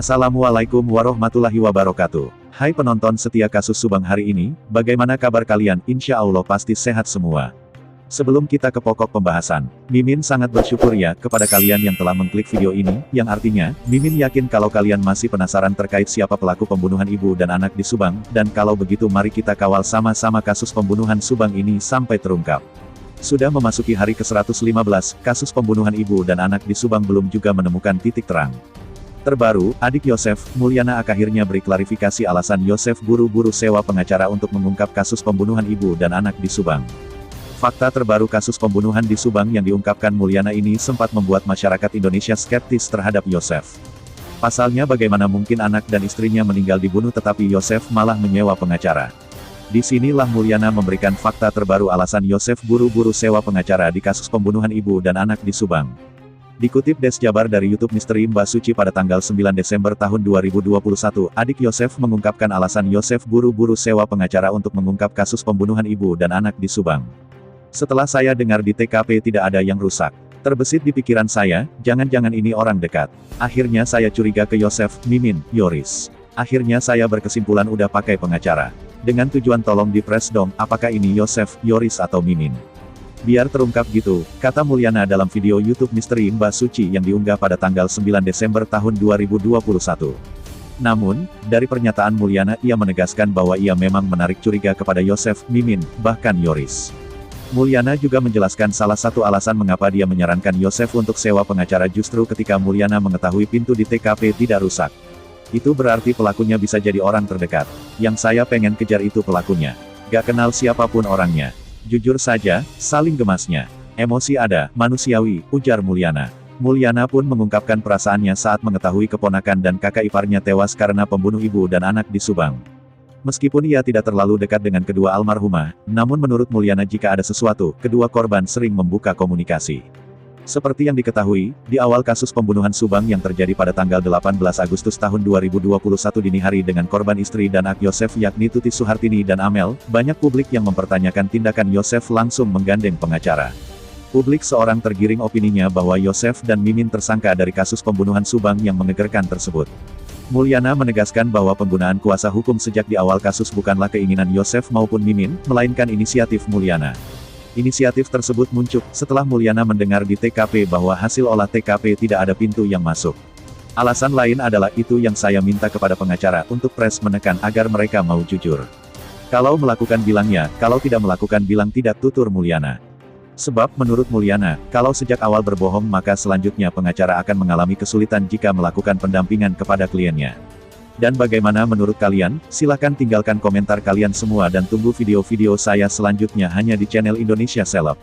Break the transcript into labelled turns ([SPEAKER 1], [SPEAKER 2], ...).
[SPEAKER 1] Assalamualaikum warahmatullahi wabarakatuh. Hai penonton setia kasus Subang hari ini, bagaimana kabar kalian? Insya Allah pasti sehat semua. Sebelum kita ke pokok pembahasan, Mimin sangat bersyukur ya kepada kalian yang telah mengklik video ini, yang artinya, Mimin yakin kalau kalian masih penasaran terkait siapa pelaku pembunuhan ibu dan anak di Subang, dan kalau begitu mari kita kawal sama-sama kasus pembunuhan Subang ini sampai terungkap. Sudah memasuki hari ke-115, kasus pembunuhan ibu dan anak di Subang belum juga menemukan titik terang. Terbaru, adik Yosef, Mulyana akhirnya beri klarifikasi alasan Yosef buru-buru sewa pengacara untuk mengungkap kasus pembunuhan ibu dan anak di Subang. Fakta terbaru kasus pembunuhan di Subang yang diungkapkan Mulyana ini sempat membuat masyarakat Indonesia skeptis terhadap Yosef. Pasalnya bagaimana mungkin anak dan istrinya meninggal dibunuh tetapi Yosef malah menyewa pengacara. Disinilah Mulyana memberikan fakta terbaru alasan Yosef buru-buru sewa pengacara di kasus pembunuhan ibu dan anak di Subang. Dikutip Des Jabar dari YouTube Misteri Mbak Suci pada tanggal 9 Desember tahun 2021, adik Yosef mengungkapkan alasan Yosef buru-buru sewa pengacara untuk mengungkap kasus pembunuhan ibu dan anak di Subang. Setelah saya dengar di TKP tidak ada yang rusak. Terbesit di pikiran saya, jangan-jangan ini orang dekat. Akhirnya saya curiga ke Yosef, Mimin, Yoris. Akhirnya saya berkesimpulan udah pakai pengacara. Dengan tujuan tolong dipres dong, apakah ini Yosef, Yoris atau Mimin. Biar terungkap gitu, kata Mulyana dalam video YouTube Misteri Mbak Suci yang diunggah pada tanggal 9 Desember tahun 2021. Namun, dari pernyataan Mulyana ia menegaskan bahwa ia memang menarik curiga kepada Yosef, Mimin, bahkan Yoris. Mulyana juga menjelaskan salah satu alasan mengapa dia menyarankan Yosef untuk sewa pengacara justru ketika Mulyana mengetahui pintu di TKP tidak rusak. Itu berarti pelakunya bisa jadi orang terdekat. Yang saya pengen kejar itu pelakunya. Gak kenal siapapun orangnya. Jujur saja, saling gemasnya. Emosi ada, manusiawi, ujar Mulyana. Mulyana pun mengungkapkan perasaannya saat mengetahui keponakan dan kakak iparnya tewas karena pembunuh ibu dan anak di Subang. Meskipun ia tidak terlalu dekat dengan kedua almarhumah, namun menurut Mulyana jika ada sesuatu, kedua korban sering membuka komunikasi. Seperti yang diketahui, di awal kasus pembunuhan Subang yang terjadi pada tanggal 18 Agustus tahun 2021 dini hari dengan korban istri dan anak Yosef yakni Tuti Suhartini dan Amel, banyak publik yang mempertanyakan tindakan Yosef langsung menggandeng pengacara. Publik seorang tergiring opininya bahwa Yosef dan Mimin tersangka dari kasus pembunuhan Subang yang menggegerkan tersebut. Mulyana menegaskan bahwa penggunaan kuasa hukum sejak di awal kasus bukanlah keinginan Yosef maupun Mimin, melainkan inisiatif Mulyana. Inisiatif tersebut muncul setelah Mulyana mendengar di TKP bahwa hasil olah TKP tidak ada pintu yang masuk. Alasan lain adalah itu yang saya minta kepada pengacara untuk pres menekan agar mereka mau jujur. Kalau melakukan bilangnya, kalau tidak melakukan bilang tidak, tutur Mulyana. Sebab menurut Mulyana, kalau sejak awal berbohong maka selanjutnya pengacara akan mengalami kesulitan jika melakukan pendampingan kepada kliennya. Dan bagaimana menurut kalian? Silahkan tinggalkan komentar kalian semua dan tunggu video-video saya selanjutnya hanya di channel Indonesia Seleb.